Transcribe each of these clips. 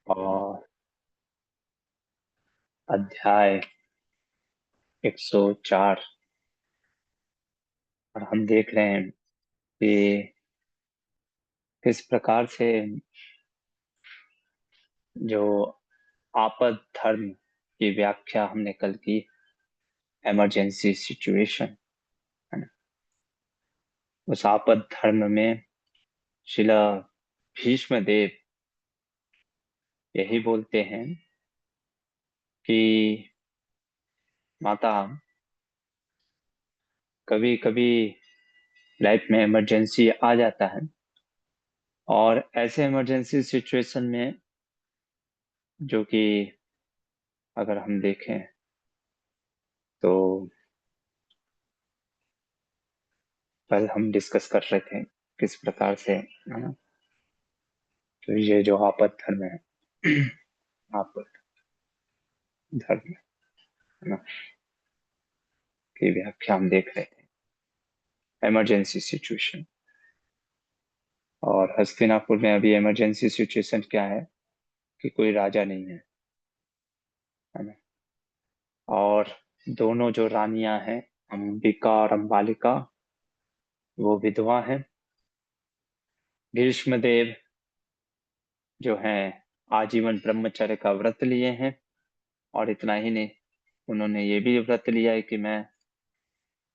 और अध्याय 104। और हम देख रहे हैं कि किस प्रकार से जो आपद धर्म की व्याख्या हमने कल की, इमरजेंसी सिचुएशन, है ना। उस आपद धर्म में शिला भीष्म देव यही बोलते हैं कि माता, कभी कभी लाइफ में इमरजेंसी आ जाता है, और ऐसे इमरजेंसी सिचुएशन में जो कि अगर हम देखें तो कल हम डिस्कस कर रहे थे किस प्रकार से, है ना। तो ये जो आपद धर्म है, आपद धर्म, है ना, की व्याख्या हम देख रहे थे, इमरजेंसी सिचुएशन। और हस्तिनापुर में अभी इमरजेंसी सिचुएशन क्या है कि कोई राजा नहीं है ना। और दोनों जो रानियां हैं, अंबिका और अंबालिका, वो विधवा हैं। भीष्मदेव जो हैं आजीवन ब्रह्मचर्य का व्रत लिए हैं, और इतना ही नहीं, उन्होंने ये भी व्रत लिया है कि मैं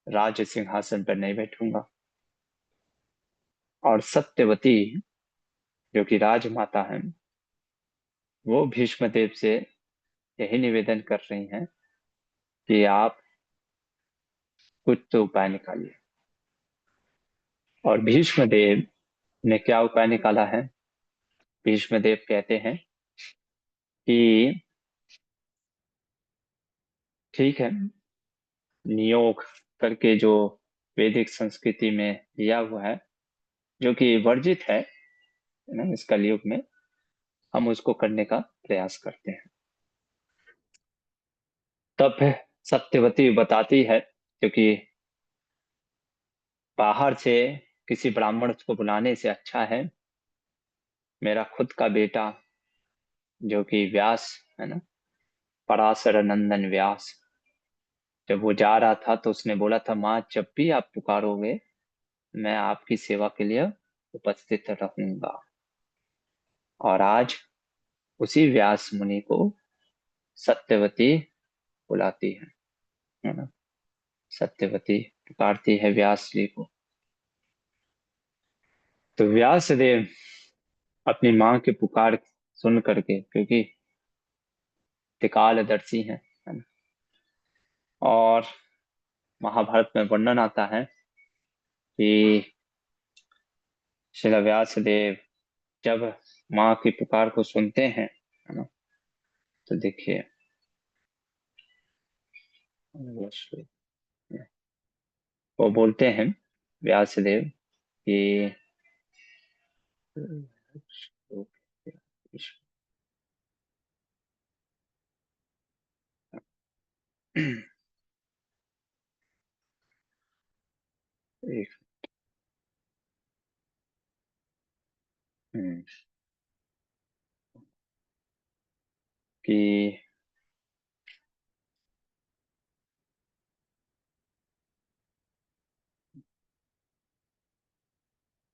राज सिंहासन पर नहीं बैठूंगा। और सत्यवती जो कि राजमाता हैं, वो भीष्मदेव से यही निवेदन कर रही हैं कि आप कुछ तो उपाय निकालिए। और भीष्मदेव ने क्या उपाय निकाला है? भीष्मदेव कहते हैं कि ठीक है, नियोग करके जो वैदिक संस्कृति में दिया हुआ है, जो कि वर्जित है ना इस कलयुग में, हम उसको करने का प्रयास करते हैं। तब सत्यवती बताती है, क्योंकि बाहर से किसी ब्राह्मण को बुलाने से अच्छा है मेरा खुद का बेटा जो कि व्यास, है ना, पराशर नंदन व्यास, जब वो जा रहा था तो उसने बोला था, माँ जब भी आप पुकारोगे मैं आपकी सेवा के लिए उपस्थित रहूंगा। और आज उसी व्यास मुनि को सत्यवती बुलाती है ना। सत्यवती पुकारती है व्यास जी को। तो व्यास देव अपनी माँ की पुकार सुन करके, क्योंकि त्रिकालदर्शी हैं, है ना, और महाभारत में वर्णन आता है कि श्री व्यास देव जब माँ की पुकार को सुनते हैं, है ना, तो देखिए वो बोलते हैं व्यास देव कि एक कि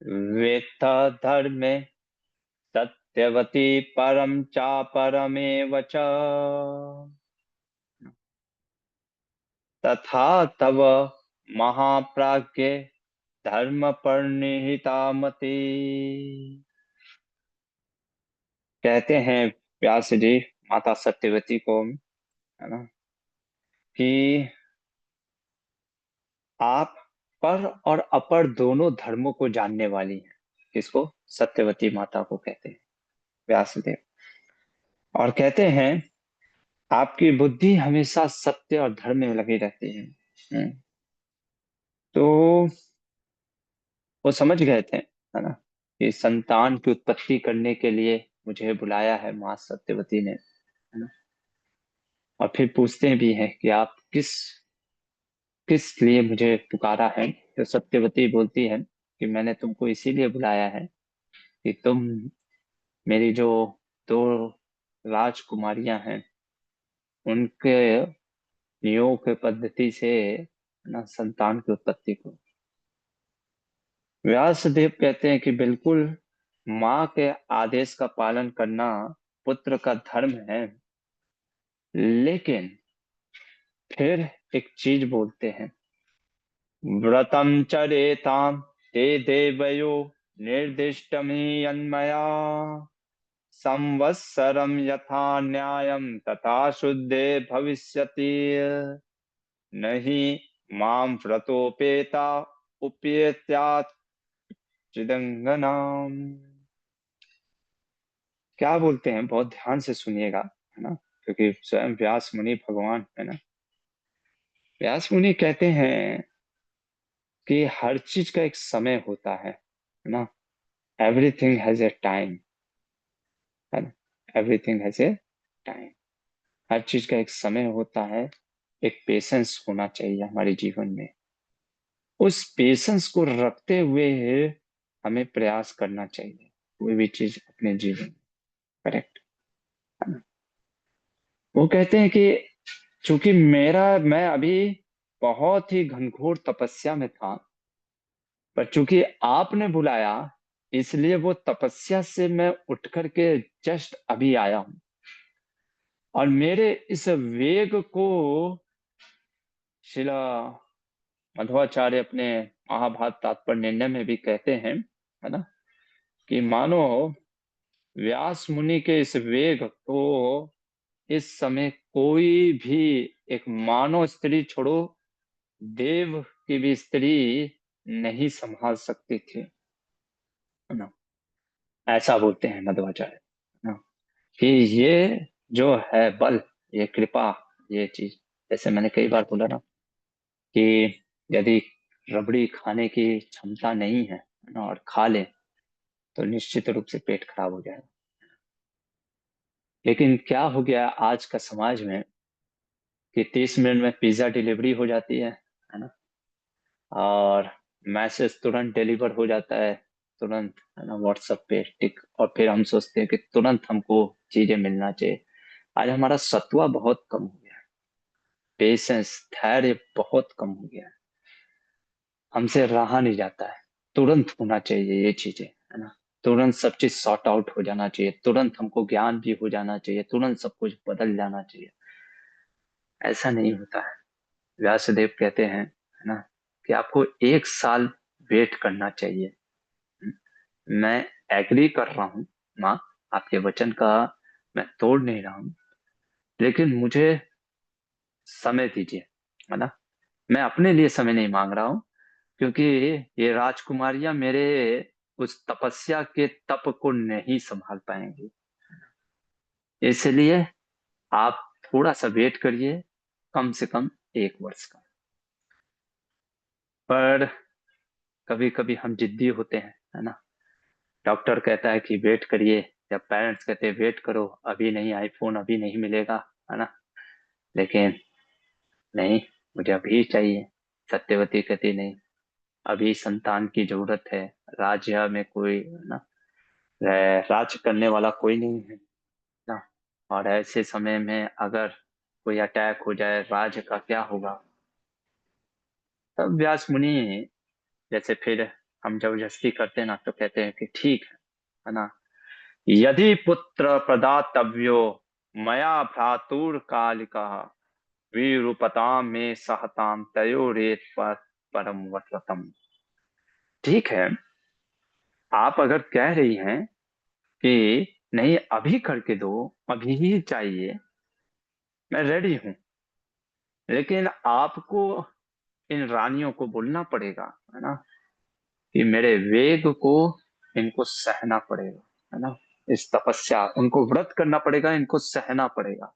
वेत्ता धर्मे सत्यवती परम चा परमेव च तथा तव महाप्राज्ञे धर्म परिनिहिता मति। कहते हैं व्यास जी माता सत्यवती को, है ना, कि आप पर और अपर दोनों धर्मों को जानने वाली हैं। किसको? सत्यवती माता को कहते हैं व्यासदेव। और कहते हैं आपकी बुद्धि हमेशा सत्य और धर्म में लगी रहती है। तो वो समझ गए थे, है ना, कि संतान की उत्पत्ति करने के लिए मुझे बुलाया है माँ सत्यवती ने, है ना। और फिर पूछते भी हैं कि आप किस किस लिए मुझे पुकारा है। तो सत्यवती बोलती है कि मैंने तुमको इसीलिए बुलाया है कि तुम मेरी जो दो राजकुमारियां हैं, उनके नियोग पद्धति से ना संतान की उत्पत्ति को व्यासदेव कहते हैं कि बिल्कुल माँ के आदेश का पालन करना पुत्र का धर्म है। लेकिन फिर एक चीज बोलते हैं, व्रतम चरेताम ते देवयो निर्दिष्टमियन्मया संवत्सरम यथा न्यायम तथा शुद्धे भविष्यति नहीं माम व्रतोपेता उपेत्यात् चिदंगनाम। क्या बोलते हैं, बहुत ध्यान से सुनिएगा, है ना, क्योंकि स्वयं व्यास मुनि भगवान है ना। व्यास मुनि कहते हैं कि हर चीज का एक समय होता है ना। एवरीथिंग हैज ए टाइम, है ना, एवरीथिंग हैज ए टाइम। हर चीज का एक समय होता है। एक पेशेंस होना चाहिए हमारे जीवन में। उस पेशेंस को रखते हुए हमें प्रयास करना चाहिए कोई भी चीज अपने जीवन में। करेक्ट, है ना। वो कहते हैं कि चूंकि मैं अभी बहुत ही घनघोर तपस्या में था, पर चूंकि आपने बुलाया, इसलिए वो तपस्या से मैं उठ करके जस्ट अभी आया हूं। और मेरे इस वेग को शिला मध्वाचार्य अपने महाभारत तात्पर्य निर्णय में भी कहते हैं, है ना, कि मानो व्यास मुनि के इस वेग को इस समय कोई भी एक मानव स्त्री छोड़ो, देव की भी स्त्री नहीं संभाल सकती थी, है ना। ऐसा बोलते हैं मध्वाचार्य, है ना, कि ये जो है बल, ये कृपा, ये चीज, जैसे मैंने कई बार बोला ना कि यदि रबड़ी खाने की क्षमता नहीं है ना, और खा ले तो निश्चित रूप से पेट खराब हो जाएगा। लेकिन क्या हो गया आज का समाज में कि 30 मिनट में पिज्जा डिलीवरी हो जाती है ना, और मैसेज तुरंत डिलीवर हो जाता है, तुरंत, है ना, व्हाट्सएप पे टिक, और फिर हम सोचते हैं कि तुरंत हमको चीजें मिलना चाहिए। आज हमारा सत्वा बहुत कम हो गया है, पेशेंस, धैर्य बहुत कम हो गया है, हमसे रहा नहीं जाता है। तुरंत होना चाहिए ये चीजें, है ना, तुरंत सब चीज सॉर्ट आउट हो जाना चाहिए, तुरंत हमको ज्ञान भी हो जाना चाहिए, तुरंत सब कुछ बदल जाना चाहिए। ऐसा नहीं होता है। व्यासदेव कहते हैं, है ना, कि आपको 1 साल वेट करना चाहिए। मैं एग्री कर रहा हूँ माँ, आपके वचन का मैं तोड़ नहीं रहा हूँ, लेकिन मुझे समय दीजिए, है ना। मैं अपने लिए समय नहीं मांग रहा हूँ, क्योंकि ये राजकुमारियां मेरे उस तपस्या के तप को नहीं संभाल पाएंगी। इसलिए आप थोड़ा सा वेट करिए, कम से कम 1 वर्ष का। पर कभी कभी हम जिद्दी होते हैं, है ना। डॉक्टर कहता है कि वेट करिए, या पेरेंट्स कहते हैं वेट करो, अभी नहीं आईफोन, अभी नहीं मिलेगा, है ना। लेकिन नहीं, मुझे अभी चाहिए। सत्यवती कहती नहीं, अभी संतान की जरूरत है। राज्य में कोई, है ना, राज करने वाला कोई नहीं है ना। और ऐसे समय में अगर कोई अटैक हो जाए, राज्य का क्या होगा। तब व्यास मुनि, जैसे फिर हम जबरदस्ती करते हैं ना, तो कहते हैं कि ठीक है ना, यदि पुत्र प्रदातव्यो मया भ्रातुर कालिका वीरुपताम में सहताम तयोरेत परम वटवतम। ठीक है, आप अगर कह रही हैं कि नहीं अभी करके दो, अभी ही चाहिए, मैं रेडी हूं। लेकिन आपको इन रानियों को बोलना पड़ेगा, है ना, कि मेरे वेग को इनको सहना पड़ेगा, है ना। इस तपस्या, उनको व्रत करना पड़ेगा, इनको सहना पड़ेगा,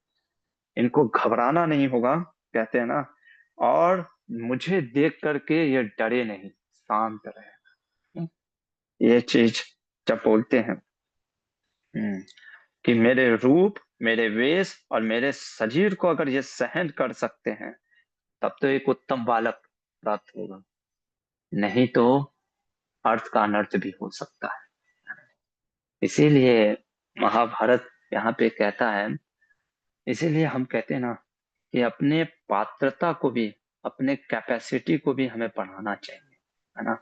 इनको घबराना नहीं होगा, कहते हैं ना। और मुझे देख करके ये डरे नहीं, शांत रहे। ये चीज जब बोलते हैं, कि मेरे रूप, मेरे वेश और मेरे शरीर को अगर ये सहन कर सकते हैं, तब तो एक उत्तम बालक प्राप्त होगा, नहीं तो अर्थ का अनर्थ भी हो सकता है। इसीलिए महाभारत यहाँ पे कहता है, इसीलिए हम कहते हैं ना कि अपने पात्रता को भी, अपने कैपेसिटी को भी हमें बढ़ाना चाहिए, है ना।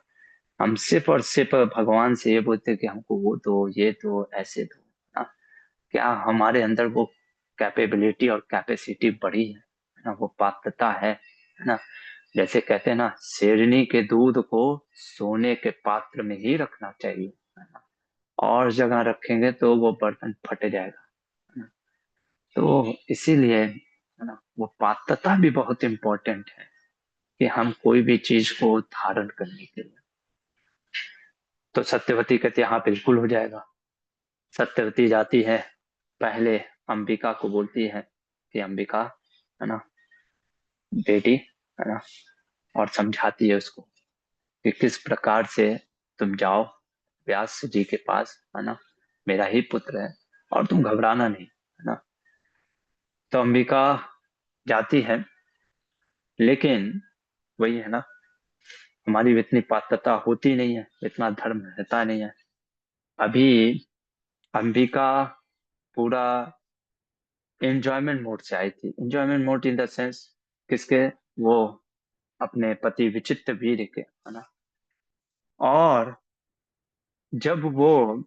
हम सिर्फ और सिर्फ भगवान से ये बोलते हैं कि हमको वो दो, ये दो, ऐसे दो, ना। क्या हमारे अंदर वो कैपेबिलिटी और कैपेसिटी बढ़ी है ना, वो पात्रता है ना। जैसे कहते हैं ना, शेरनी के दूध को सोने के पात्र में ही रखना चाहिए, है ना। और जगह रखेंगे तो वो बर्तन फट जाएगा, है ना। तो इसीलिए, है ना, वो पात्रता भी बहुत इंपॉर्टेंट है कि हम कोई भी चीज को धारण करने के लिए। तो सत्यवती कहती है हाँ बिल्कुल हो जाएगा। सत्यवती जाती है, पहले अंबिका को बोलती है कि अंबिका, है ना, बेटी, है ना, और समझाती है उसको कि किस प्रकार से तुम जाओ व्यास जी के पास, है ना, मेरा ही पुत्र है और तुम घबराना नहीं, है ना। तो अंबिका जाती है, लेकिन वही है ना, हमारी इतनी पात्रता होती नहीं है, इतना धर्म रहता नहीं है। अभी अंबिका पूरा एंजॉयमेंट मोड से आई थी, enjoyment mode in the sense किसके, वो अपने पति विचित्र वीर के, है ना। और जब वो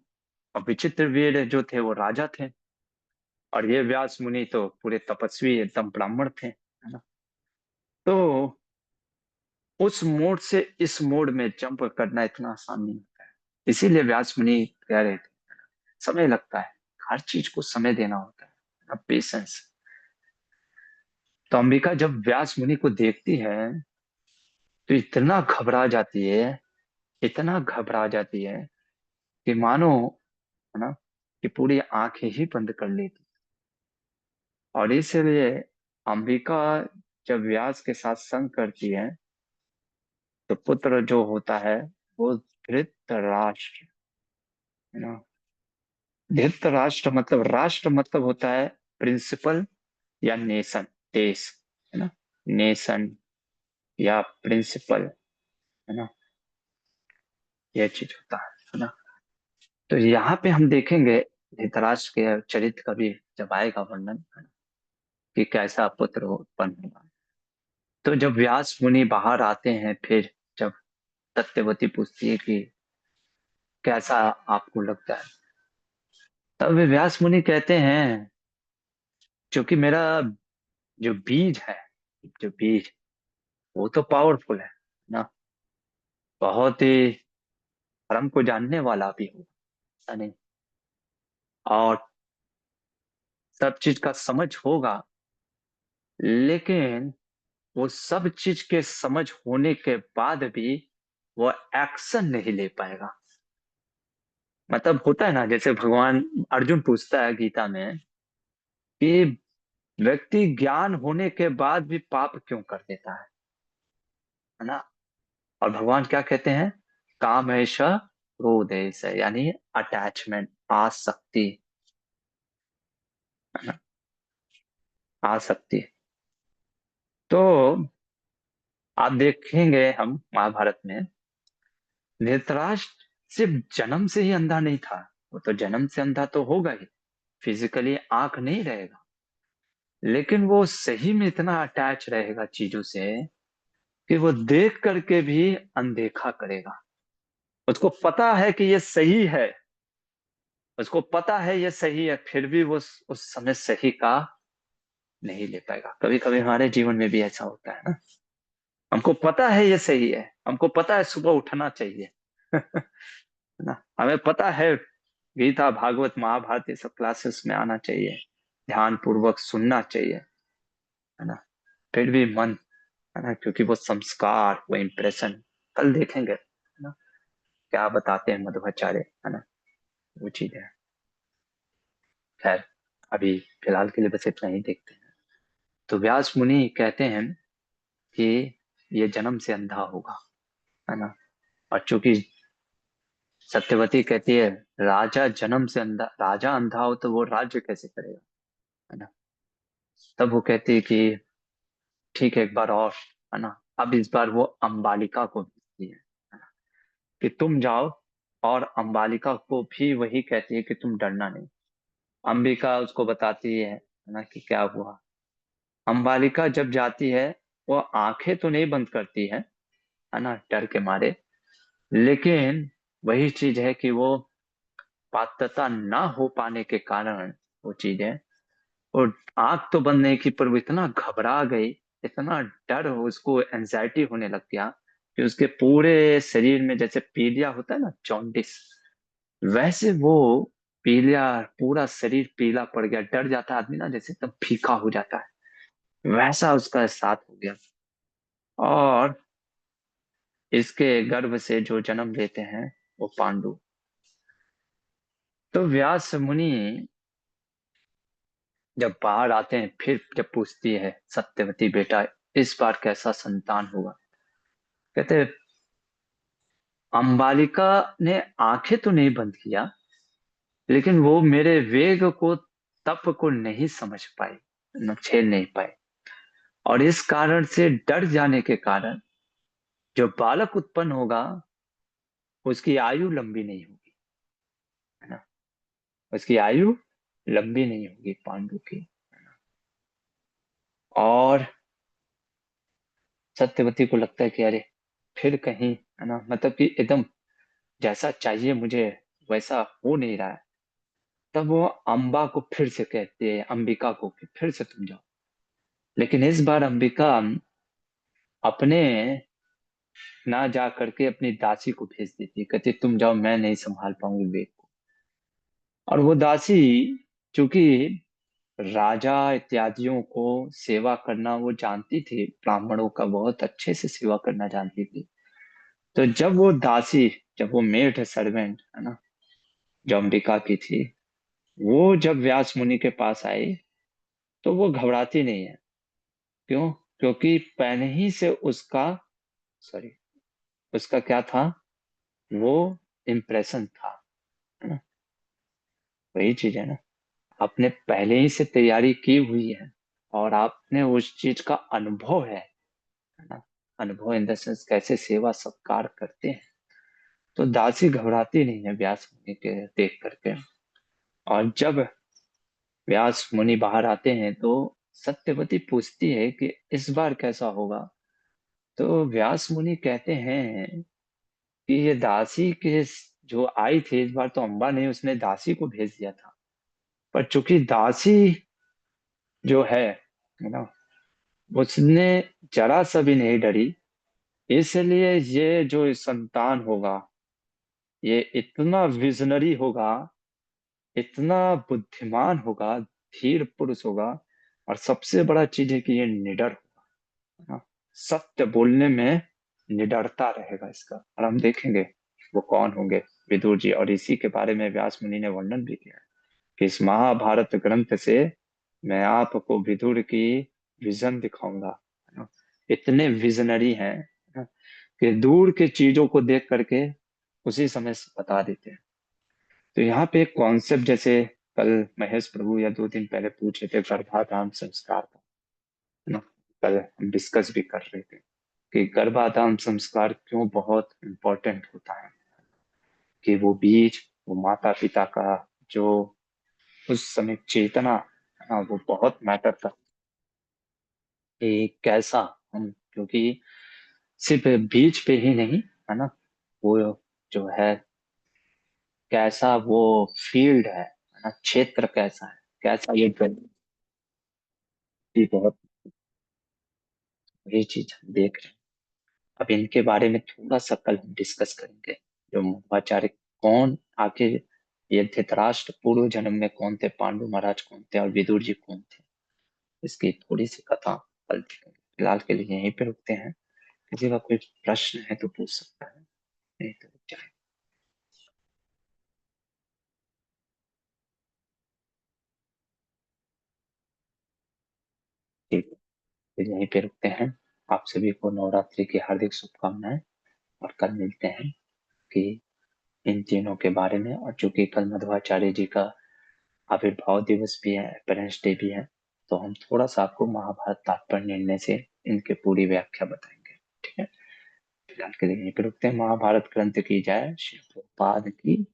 विचित्र वीर जो थे वो राजा थे, और ये व्यास मुनि तो पूरे तपस्वी एकदम ब्राह्मण थे, है ना। तो उस मोड से इस मोड में जंप करना इतना आसान नहीं होता है। इसीलिए व्यास मुनि कह रहे थे समय लगता है, हर चीज को समय देना होता है, पेशेंस। तो अंबिका जब व्यास मुनि को देखती है तो इतना घबरा जाती है, इतना घबरा जाती है कि मानो, है ना, कि पूरी आंखें ही बंद कर लेती। और इसलिए अंबिका जब व्यास के साथ संग करती है तो पुत्र जो होता है वो धृतराष्ट्र, है ना। धृतराष्ट्र मतलब, राष्ट्र मतलब होता है प्रिंसिपल या नेशन, देश, है ना। नेशन या प्रिंसिपल, है ना, यह चीज होता है ना। तो यहाँ पे हम देखेंगे धृतराष्ट्र के चरित्र का भी जब आएगा वर्णन, है ना, कि कैसा पुत्र उत्पन्न हुआ। तो जब व्यास मुनि बाहर आते हैं, फिर जब सत्यवती पूछती है कि कैसा आपको लगता है, तब वे व्यास मुनि कहते हैं क्योंकि मेरा जो बीज है, जो बीज, वो तो पावरफुल है ना, बहुत ही परम को जानने वाला भी हो, है नहीं, और सब चीज का समझ होगा, लेकिन वो सब चीज के समझ होने के बाद भी वो एक्शन नहीं ले पाएगा। मतलब होता है ना, जैसे भगवान अर्जुन पूछता है गीता में कि व्यक्ति ज्ञान होने के बाद भी पाप क्यों कर देता है ना। और भगवान क्या कहते हैं, काम ऐसा, क्रोध ऐसा, यानी अटैचमेंट, आसक्ति, है ना, आसक्ति। तो आप देखेंगे हम महाभारत में, धृतराष्ट्र सिर्फ जन्म से ही अंधा नहीं था, वो तो जन्म से अंधा तो होगा ही, फिजिकली आंख नहीं रहेगा, लेकिन वो सही में इतना अटैच रहेगा चीजों से कि वो देख करके भी अनदेखा करेगा। उसको पता है कि ये सही है, उसको पता है ये सही है, फिर भी वो उस समय सही का नहीं ले पाएगा। कभी कभी हमारे जीवन में भी ऐसा होता है ना, हमको पता है ये सही है, हमको पता है सुबह उठना चाहिए है ना, हमें पता है गीता भागवत महाभारत ये सब क्लासेस में आना चाहिए, ध्यान पूर्वक सुनना चाहिए, है ना, फिर भी मन, है ना, क्योंकि वो संस्कार, वो इम्प्रेशन, कल देखेंगे, है ना, क्या बताते हैं मध्वाचार्य, है ना, वो चीज है। खैर, अभी फिलहाल के लिए बस इतना ही देखते हैं। तो व्यास मुनि कहते हैं कि ये जन्म से अंधा होगा, है ना। और चूंकि सत्यवती कहती है राजा जन्म से अंधा, राजा अंधा हो तो वो राज्य कैसे करेगा, है ना। तब वो कहती है कि ठीक है एक बार और, है ना। अब इस बार वो अंबालिका को भेजती है ना, कि तुम जाओ, और अंबालिका को भी वही कहती है कि तुम डरना नहीं, अंबिका उसको बताती है ना कि क्या हुआ। अंबालिका जब जाती है, वो आंखें तो नहीं बंद करती है ना, डर के मारे। लेकिन वही चीज है कि वो पात्रता ना हो पाने के कारण वो चीज है, और आंख तो बंद नहीं की, पर वो इतना घबरा गई, इतना डर उसको एंजाइटी होने लग गया कि उसके पूरे शरीर में जैसे पीलिया होता है ना, जॉन्डिस, वैसे वो पीलिया, पूरा शरीर पीला पड़ गया। डर जाता है आदमी ना, जैसे एकदम फीका हो जाता है, वैसा उसका साथ हो गया। और इसके गर्भ से जो जन्म लेते हैं वो पांडु। तो व्यास मुनि जब बाहर आते हैं, फिर जब पूछती है सत्यवती, बेटा इस बार कैसा संतान हुआ? कहते अंबालिका ने आंखें तो नहीं बंद किया, लेकिन वो मेरे वेग को, तप को नहीं समझ पाई, न झेल नहीं पाई। और इस कारण से डर जाने के कारण जो बालक उत्पन्न होगा, उसकी आयु लंबी नहीं होगी, है ना, उसकी आयु लंबी नहीं होगी पांडु की। और सत्यवती को लगता है कि अरे, फिर कहीं, है ना, मतलब कि एकदम जैसा चाहिए मुझे वैसा हो नहीं रहा है। तब वो अम्बा को फिर से कहती है, अंबिका को, कि फिर से तुम जाओ। लेकिन इस बार अंबिका अपने ना जा करके अपनी दासी को भेज देती है, कहती तुम जाओ, मैं नहीं संभाल पाऊंगी वेग को। और वो दासी, चूंकि राजा इत्यादियों को सेवा करना वो जानती थी, ब्राह्मणों का बहुत अच्छे से सेवा करना जानती थी। तो जब वो दासी, जब वो मेड सर्वेंट, है ना, जो अंबिका की थी, वो जब व्यास मुनि के पास आई, तो वो घबराती नहीं है। क्यों? क्योंकि पहले ही से उसका, सॉरी, उसका क्या था, वो इम्प्रेशन था, है ना, वही चीज है ना, आपने पहले ही से तैयारी की हुई है, और आपने उस चीज का अनुभव है ना, अनुभव इन द सेंस कैसे सेवा सत्कार करते हैं। तो दासी घबराती नहीं है व्यास मुनि के देख करके। और जब व्यास मुनि बाहर आते हैं, तो सत्यवती पूछती है कि इस बार कैसा होगा? तो व्यास मुनि कहते हैं कि ये दासी के जो आई थी, इस बार तो अम्बा ने उसने दासी को भेज दिया था, पर चूंकि दासी जो है ना, उसने जरा सा भी नहीं डरी, इसलिए ये जो संतान होगा, ये इतना विजनरी होगा, इतना बुद्धिमान होगा, धीर पुरुष होगा, और सबसे बड़ा चीज है कि ये निडर होगा, है ना, सत्य बोलने में निडरता रहेगा इसका। और हम देखेंगे वो कौन होंगे, विदुर जी। और इसी के बारे में व्यास मुनि ने वर्णन भी किया है कि इस महाभारत ग्रंथ से मैं आपको विदुर की विजन दिखाऊंगा, है ना, इतने विजनरी हैं, है ना, कि दूर के चीजों को देख करके उसी समय बता देते हैं। तो यहाँ पे एक कॉन्सेप्ट, जैसे कल महेश प्रभु या 2 दिन पहले पूछे थे गर्भाधान संस्कार का, है ना, कल हम डिस्कस भी कर रहे थे कि गर्भाधान संस्कार क्यों बहुत इम्पोर्टेंट होता है। कि वो बीज, वो माता पिता का जो उस समय चेतना, है ना, वो बहुत मैटर करता है कि कैसा हम, क्योंकि सिर्फ बीज पे ही नहीं, है ना, वो जो है कैसा वो फील्ड है ना, क्षेत्र कैसा है, कैसा ये भी बहुत, ये चीज हम देख रहे हैं। अब इनके बारे में थोड़ा सा कल हम डिस्कस करेंगे। जो मध्वाचार्य कौन, आखिर ये धृतराष्ट्र पूर्व जन्म में कौन थे, पांडु महाराज कौन थे, और विदुर जी कौन थे, इसकी थोड़ी सी कथा कल देखेंगे। फिलहाल के लिए यहीं पे रुकते हैं। किसी का कोई प्रश्न है तो पूछ सकता है, नहीं तो रुक जाए। ठीक है, फिर यहीं पे रुकते हैं। आप सभी को नवरात्रि की हार्दिक शुभकामनाएं, और कल मिलते हैं कि इन तीनों के बारे में। और चूंकि कल मध्वाचार्य जी का आविर्भाव दिवस भी है, पेरेंट्स डे भी है, तो हम थोड़ा सा आपको महाभारत तात्पर्य निर्णय से इनके पूरी व्याख्या बताएंगे। ठीक है, फिलहाल के लिए यहीं पे रुकते हैं। महाभारत ग्रंथ की जय, श्री प्रभुपाद की